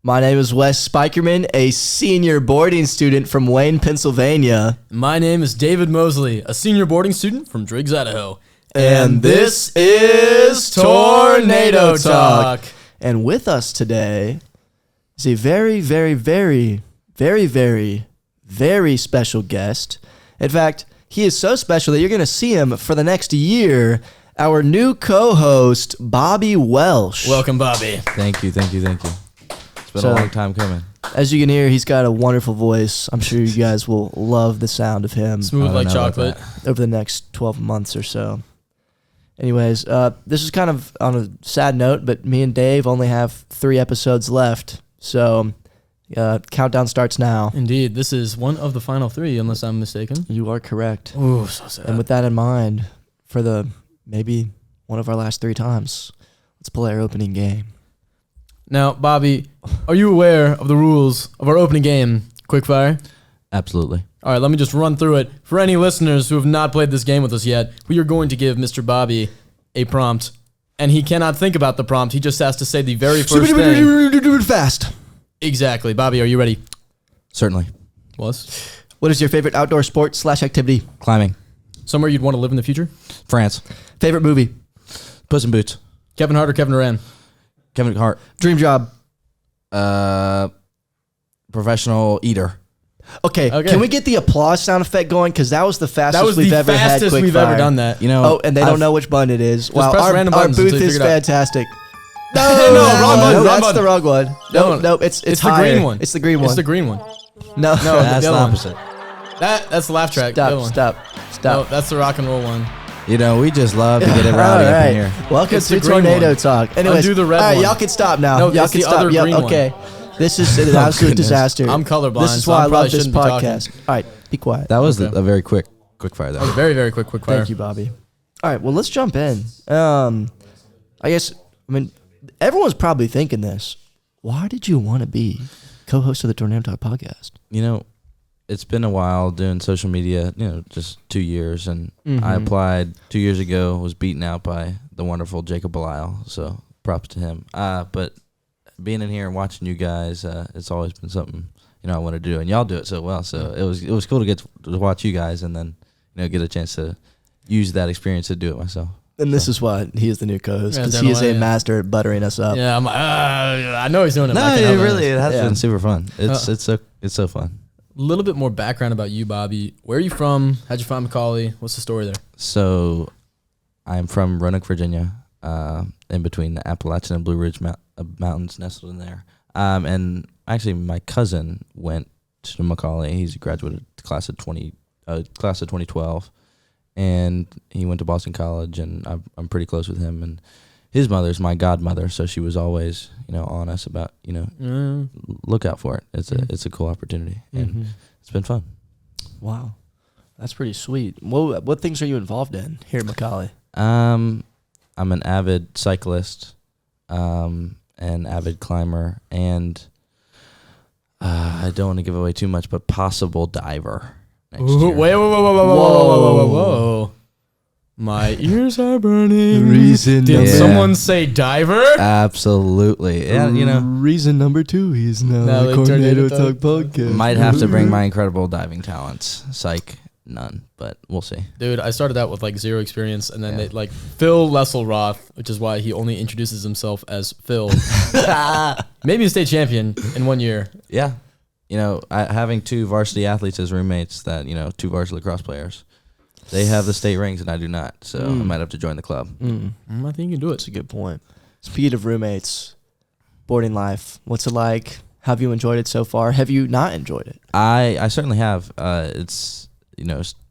My name is Wes Spikerman, a senior boarding student from Wayne, Pennsylvania. My name is David Mosley, a senior boarding student from Driggs, Idaho. And this is Tornado Talk. And with us today is a very, very, very, very, very, very special guest. In fact, he is so special that you're going to see him for the next year. Our new co-host, Bobby Welsh. Welcome, Bobby. Thank you. It's been a long time coming. As you can hear, he's got a wonderful voice. I'm sure you guys will love the sound of him. Smooth like chocolate. Over the next 12 months or so. Anyways, this is kind of on a sad note, but me and Dave only have 3 episodes left. So, countdown starts now. Indeed. This is one of the final 3, unless I'm mistaken. You are correct. Ooh, so sad. And with that in mind, for the maybe one of our last 3 times, let's play our opening game. Now, Bobby, are you aware of the rules of our opening game, Quickfire? Absolutely. All right, let me just run through it. For any listeners who have not played this game with us yet, we are going to give Mr. Bobby a prompt, and he cannot think about the prompt. He just has to say the very first thing. Fast. Exactly. Bobby, are you ready? Certainly. Was? What is your favorite outdoor sport / activity? Climbing. Somewhere you'd want to live in the future? France. Favorite movie? Puss in Boots. Kevin Hart or Kevin Durant? Kevin Hart. Dream job? Professional eater. Okay, can we get the applause sound effect going? Because that was the fastest we've ever had. That was the fastest we've ever done that. You know. Oh, and they don't know which button it is. Wow, press our random buttons booth until you is figure it out. fantastic. No, wrong button. No, wrong that's button. the wrong one. No, it's the higher. green one. It's the green one. It's the green one. No, No, That's the the other one. opposite. That's the laugh track. The other one. Stop. No, that's the rock and roll one. You know, we just love to get it All rowdy up right. in here. Welcome It's to the green Tornado one. Talk. Anyways, Undo the red all right, one. y'all can stop now. No, y'all it's can the stop. other green one. Okay. This is an absolute goodness. disaster. I'm colorblind, This is so why I I love probably this shouldn't be talking. podcast. All right, be quiet. That was Okay. a very quick fire though. Very, very quick fire. Thank you, Bobby. All right, well, let's jump in. I mean, everyone's probably thinking this. Why did you want to be co-host of the Tornado Talk podcast? You know, it's been a while doing social media, just 2 years. And I applied 2 years ago, was beaten out by the wonderful Jacob Belisle. So props to him. But being in here and watching you guys, it's always been something, I want to do. And y'all do it so well. So it was cool to get to watch you guys and then, get a chance to use that experience to do it myself. And this is why he is the new co-host, Yeah, because he is a definitely, master at buttering us up. Yeah, I'm like, I know he's doing it. No, I can it help really it has Yeah. been super fun. It's so fun. A little bit more background about you, Bobby. Where are you from? How'd you find Macaulay? What's the story there? So, I'm from Roanoke, Virginia, in between the Appalachian and Blue Ridge Mountains, nestled in there. And actually, my cousin went to Macaulay. He's a graduate of class of 2012, and he went to Boston College. And I'm pretty close with him. And his mother's my godmother, so she was always, on us about, look out for it. It's a cool opportunity, and it's been fun. Wow. That's pretty sweet. What things are you involved in here at Macaulay? I'm an avid cyclist, an avid climber, and I don't want to give away too much, but possible diver next Ooh, year. Whoa. My ears are burning. Reason Did number- someone say diver? Absolutely. Yeah, Reason number 2, he's now Now the they Tornado Tornado Talk podcast. might have to bring my incredible diving talents. Psych, none, but we'll see. Dude, I started out with like 0 experience, and then Yeah. Phil Lesselroth, which is why he only introduces himself as Phil. Maybe a state champion in 1 year. Yeah. Having 2 varsity athletes as roommates that, 2 varsity lacrosse players, they have the state rings and I do not. So I might have to join the club. I think you can do it. That's a good point. Speaking of roommates, boarding life, what's it like? Have you enjoyed it so far? Have you not enjoyed it? I certainly have. It's,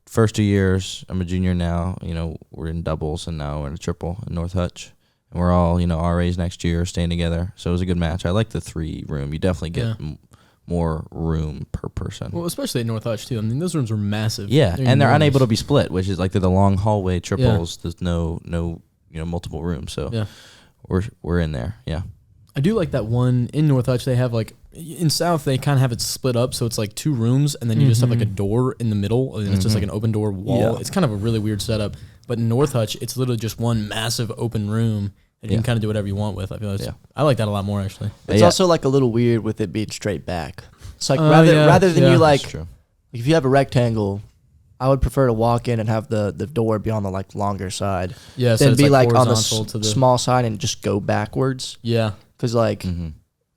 first 2 years, I'm a junior now, we're in doubles and now we're in a triple in North Hutch. And we're all, RAs next year, staying together. So it was a good match. I like the 3 room. You definitely get more room per person. Well, especially at North Hutch, too. I mean, those rooms are massive. Yeah, and they're enormous. unable to be split, which is like they're the long hallway triples. There's no multiple rooms. So Yeah. we're in there. Yeah. I do like that one in North Hutch. They have like in South they kind of have it split up, so it's like 2 rooms, and then you just have like a door in the middle, and it's just like an open door wall. Yeah. It's kind of a really weird setup. But in North Hutch, it's literally just one massive open room, and you can kind of do whatever you want with. I feel I like that a lot more actually. It's also like a little weird with it being straight back. It's like rather than you like, if you have a rectangle, I would prefer to walk in and have the door be on the like longer side. Yeah, so than be like on the to the small side and just go backwards. Yeah, because like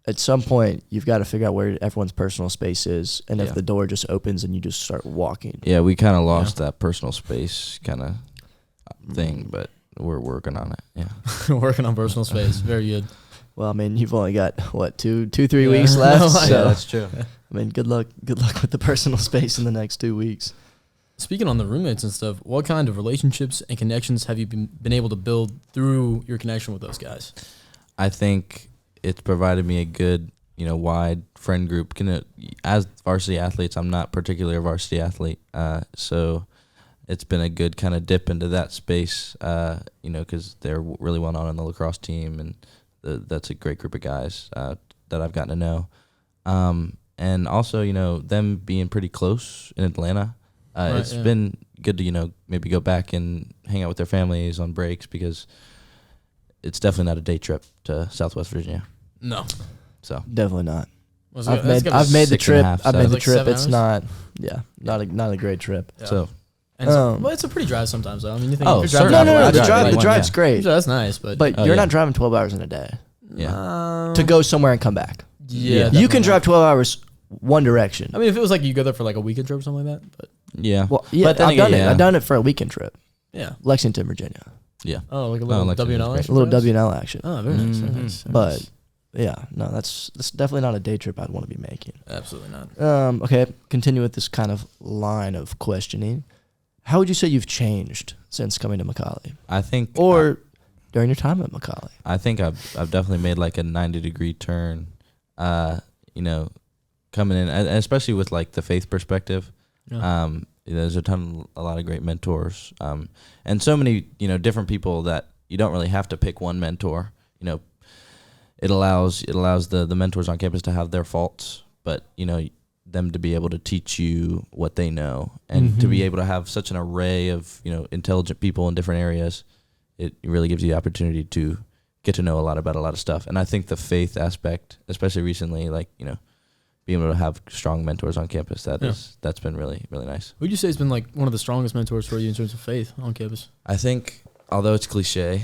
at some point you've got to figure out where everyone's personal space is, and if the door just opens and you just start walking. Yeah, we kind of lost that personal space kind of thing, but we're working on it. Yeah, working on personal space. Very good. Well, I mean, you've only got what 2-3 weeks left. So yeah, that's true. I mean, good luck with the personal space in the next 2 weeks. Speaking on the roommates and stuff, what kind of relationships and connections have you been able to build through your connection with those guys? I think it's provided me a good, wide friend group. As varsity athletes, I'm not particularly a varsity athlete, so it's been a good kind of dip into that space, because they're really well known on the lacrosse team, and that's a great group of guys that I've gotten to know. And also, them being pretty close in Atlanta. It's been good to, maybe go back and hang out with their families on breaks, because it's definitely not a day trip to Southwest Virginia. No. So definitely not. I've made the trip. I've made the like trip. It's hours? not a great trip. Yeah. So well, it's a pretty drive sometimes though. I mean, you think Oh, if you're certainly. driving the drive's great. So that's nice, but But you're not driving 12 hours in a day yeah. to go somewhere and come back. Yeah, You can drive 12 hours one direction. I mean, if it was like you go there for like a weekend trip or something like that, but Yeah. Well, yeah, But then I've done again, it. I've done it for a weekend trip. yeah. Lexington, Virginia. Yeah. Oh, like a little Lexington's WNL great. action. A little perhaps? WNL action. Oh, very nice. Very nice. Very But nice. yeah, no, that's definitely not a day trip I'd want to be making. Absolutely not. Okay, continue with this kind of line of questioning. How would you say you've changed since coming to Macaulay, I think or during your time at Macaulay? I think I've definitely made like a 90-degree turn, coming in, and especially with like the faith perspective. Yeah. There's a lot of great mentors, and so many, different people that you don't really have to pick one mentor. It allows the mentors on campus to have their faults, but them to be able to teach you what they know, and to be able to have such an array of intelligent people in different areas. It really gives you the opportunity to get to know a lot about a lot of stuff. And I think the faith aspect, especially recently, like being able to have strong mentors on campus, that's been really, really nice. Who'd you say has been like one of the strongest mentors for you in terms of faith on campus? I think, although it's cliche,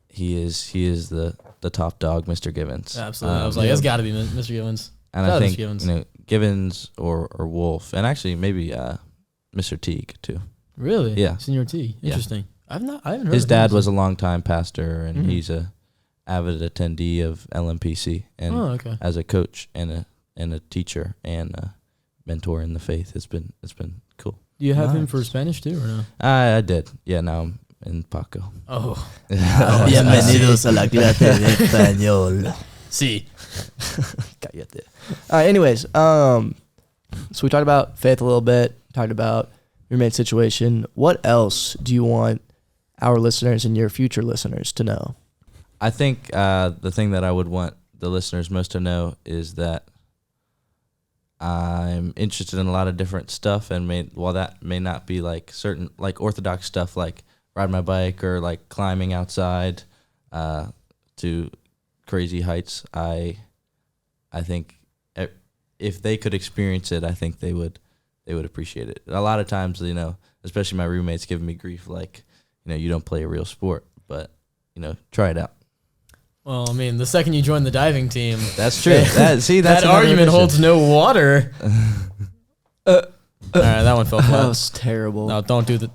he is the top dog, Mr. Givens. Absolutely. I was like, that's got to be Mr. Givens. And Shout I out think Mr. Givens. Givens or Wolf, and actually maybe Mr. Teague too. Really? Yeah. Senior T. Interesting. I haven't heard His of dad him. was a longtime pastor, and he's a avid attendee of LMPC, and as a coach and a teacher and a mentor in the faith, it's been cool. Do you have him for Spanish too, or no? I did. Yeah, now I'm in Paco. Oh. Bienvenidos a la clase de español. Sí. Cállate. All right, anyways, so we talked about faith a little bit, talked about roommate situation. What else do you want our listeners and your future listeners to know? I think the thing that I would want the listeners most to know is that I'm interested in a lot of different stuff, and while that may not be like certain like orthodox stuff like ride my bike or like climbing outside to crazy heights, I think if they could experience it, I think they would appreciate it. A lot of times, especially my roommates giving me grief, like, you don't play a real sport, but try it out. Well, I mean, the second you join the diving team, That's true. That's that argument mission. holds no water. All right, that one fell That flat. was terrible. No, don't do the.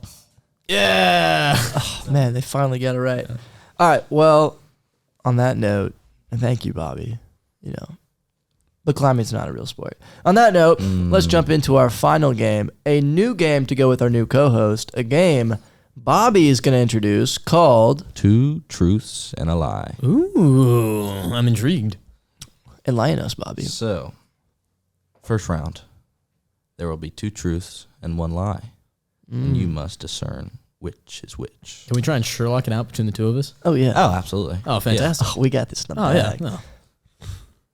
Yeah. Oh, man, they finally got it right. All right, well, on that note, and thank you, Bobby. The climbing's not a real sport. On that note, let's jump into our final game, a new game to go with our new co-host, a game Bobby is going to introduce called 2 Truths and a Lie. Ooh, I'm intrigued. Enlighten Us, Bobby. So, first round, there will be 2 truths and 1 lie, and you must discern which is which. Can we try and Sherlock it out between the two of us? Oh, yeah. Oh, absolutely. Oh, fantastic. Oh, we got this in the Oh, bag. yeah. No.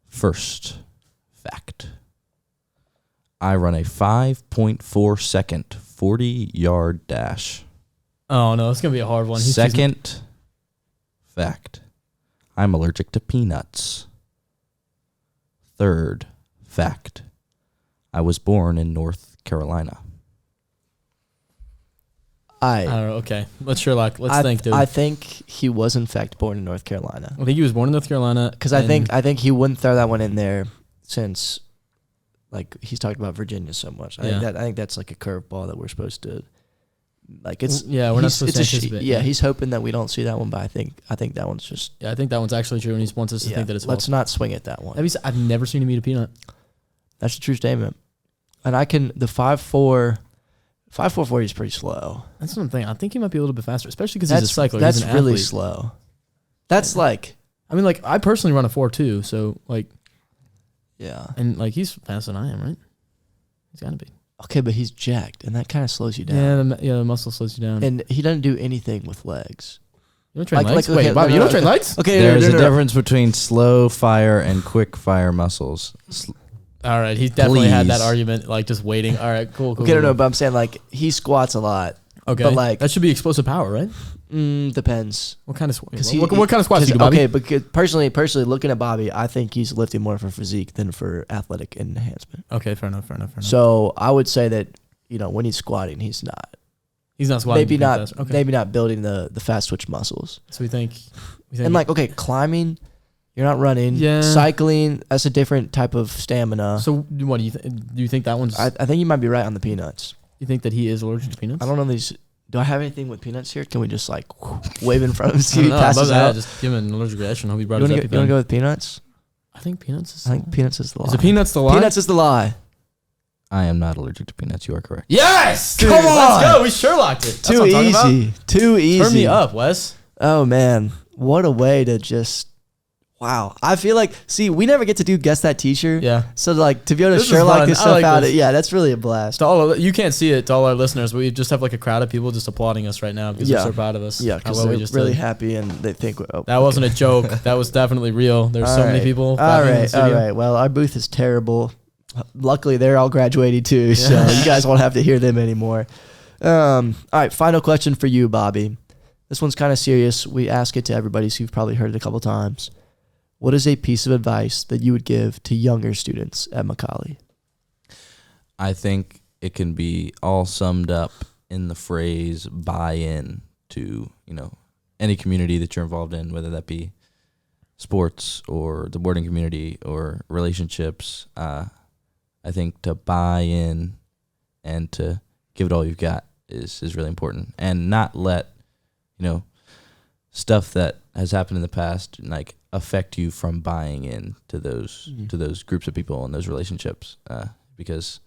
First fact. I run a 5.4 second 40-yard dash. Oh, no, it's going to be a hard one. Second fact. I'm allergic to peanuts. Third fact, I was born in North Carolina. I don't know. Okay, let's Sherlock. Let's think, dude. I think he was in fact born in North Carolina. I think he was born in North Carolina Because I think he wouldn't throw that one in there since, like, he's talked about Virginia so much. I think that's like a curveball that we're supposed to, like, it's we're not supposed to anticipate. Yeah, he's hoping that we don't see that one, but I think that one's just. Yeah, I think that one's actually true, and he wants us to think that it's false. Let's not swing at that one. I've never seen him eat a peanut. That's a true statement, and I can the 5.4. 5.44 is pretty slow. That's one thing. I think he might be a little bit faster, especially because he's a cycler. That's he's an really athlete. slow. That's like. I mean, like, I personally run a 4.2, so, like. Yeah. And, like, he's faster than I am, right? He's got to be. Okay, but he's jacked, and that kind of slows you down. Yeah, the muscle slows you down. And he doesn't do anything with legs. You don't train legs? okay, Wait, Bobby, you don't train legs? Okay, There's a difference between slow fire and quick fire muscles. All right, he's definitely had that Please. argument, like, just waiting. All right, cool. Okay, no, but I'm saying, like, he squats a lot. Okay, but, like, that should be explosive power, right? Depends. What kind of What kind of squats do you do, Bobby? Okay, but personally, looking at Bobby, I think he's lifting more for physique than for athletic enhancement. Okay, fair enough. So I would say that, when he's squatting, he's not. He's not squatting. Maybe not building the fast twitch muscles. So we think and like, okay, climbing, you're not running. Yeah. Cycling, that's a different type of stamina. So what do you think that one's? I think you might be right on the peanuts. You think that he is allergic to peanuts? I don't know these. Do I have anything with peanuts here? Can we just like wave in front of him, see I if don't he know, passes above that, out? just give him an allergic reaction. Hope he brought You his want to go with peanuts? I think peanuts is. I think peanuts is the lie. Is it peanuts the lie? Peanuts is the lie. I am not allergic to peanuts. You are correct. Yes! Dude, Come on! let's Let's go. We Sherlocked it. That's Too what I'm talking easy. Too easy. about. Turn me up, Wes. Oh man, what a way to just. Wow, I feel like we never get to do guess that teacher. Yeah. So like to be able to This is Sherlock fun. this I stuff like out, this. yeah, that's really a blast. You can't see it to all our listeners, but we just have like a crowd of people just applauding us right now because they're so proud of us. Yeah, how because well we they're just really did. happy and they think That wasn't a joke. That was definitely real. There's All so many right. people. All clapping in the right, studio. all right. Well, our booth is terrible. Luckily, they're all graduated too, so you guys won't have to hear them anymore. All right, final question for you, Bobby. This one's kind of serious. We ask it to everybody, so you've probably heard it a couple times. What is a piece of advice that you would give to younger students at Macaulay? I think it can be all summed up in the phrase buy in to, any community that you're involved in, whether that be sports or the boarding community or relationships. I think to buy in and to give it all you've got is really important, and not let, stuff that has happened in the past, like, affect you from buying in to those groups of people and those relationships, because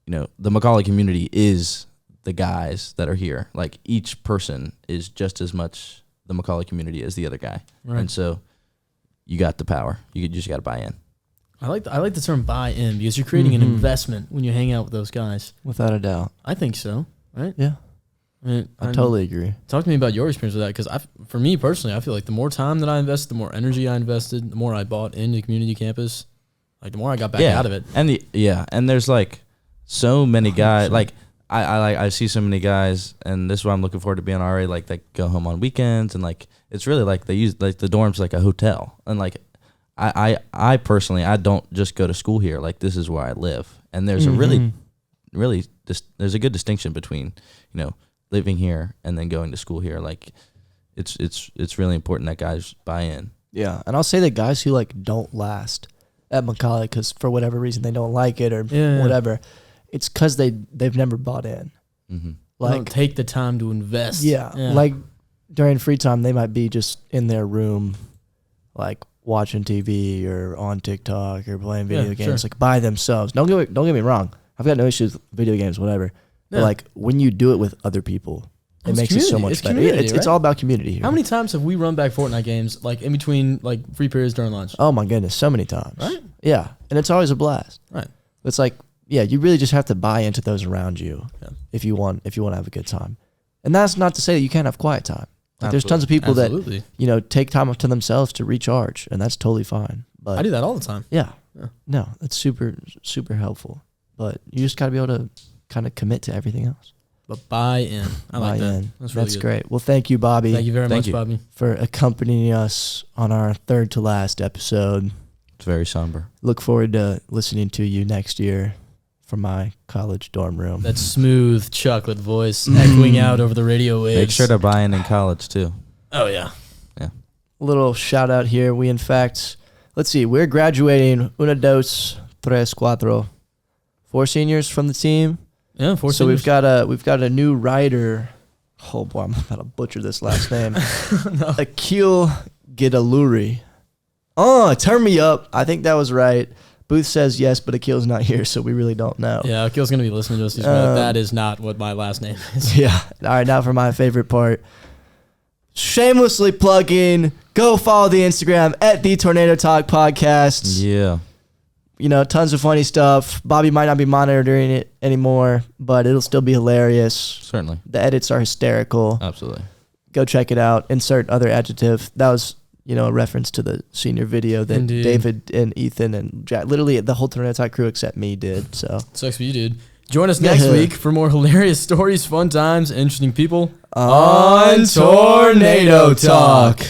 the Macaulay community is the guys that are here. Like, each person is just as much the Macaulay community as the other guy, Right. and so you got the power. You just got to buy in. I like the term buy in because you're creating an investment when you hang out with those guys. Without a doubt. I think so, right? Yeah, I mean, I totally agree. Talk to me about your experience with that, because for me personally, I feel like the more time that I invested, the more energy I invested, the more I bought into the community campus, like the more I got back out of it. And and there's like so many guys. Like I see so many guys, and this is why I'm looking forward to being RA. Like, they go home on weekends, and like it's really like they use like the dorms like a hotel, and like I personally I don't just go to school here. Like, this is where I live, and there's a really there's a good distinction between living here and then going to school here. Like, it's really important that guys buy in. Yeah, and I'll say that guys who like don't last at Macaulay because for whatever reason they don't like it or whatever, it's because they've never bought in. Mm-hmm. Like, don't take the time to invest. Yeah, like during free time they might be just in their room, like watching TV or on TikTok or playing video games, like by themselves. Don't get me wrong. I've got no issues with video games, whatever. But like when you do it with other people, it makes it so much better. It's all about community here. How many times have we run back Fortnite games like in between like free periods during lunch? Oh my goodness, so many times. Right? Yeah, and it's always a blast. Right. It's like, yeah, you really just have to buy into those around you if you want to have a good time. And that's not to say that you can't have quiet time. Like, there's tons of people that take time up to themselves to recharge, and that's totally fine. But I do that all the time. Yeah. No, that's super super helpful. But you just got to be able to kind of commit to everything else. but buy in. I like that. That's really good. great. Well, thank you, Bobby. Thank you very Thank much, you. Bobby. for accompanying us on our third to last episode. It's very somber. Look forward to listening to you next year from my college dorm room. That smooth chocolate voice echoing out over the radio waves. Make sure to buy in college too. Oh, yeah. Little shout out here. We, in fact, let's see, we're graduating una, dos, tres, cuatro. 4 seniors from the team. Yeah, 4 So seniors. we've got a new writer. Oh boy, I'm about to butcher this last name. Akil Gidaluri. Oh, turn me up. I think that was right. Booth says yes, but Akil's not here, so we really don't know. Yeah, Akil's going to be listening to us. He's gonna be like, that is not what my last name is. Yeah. All right, now for my favorite part. Shamelessly plugging. Go follow the Instagram at the Tornado Talk Podcast. Yeah. You know, tons of funny stuff. Bobby might not be monitoring it anymore, but it'll still be hilarious. Certainly. The edits are hysterical. Absolutely. Go check it out. Insert other adjective. That was, a reference to the senior video that Indeed. David and Ethan and Jack, literally the whole Tornado Talk crew except me did. So Sucks for you, dude. Join us next week for more hilarious stories, fun times, interesting people on Tornado Talk.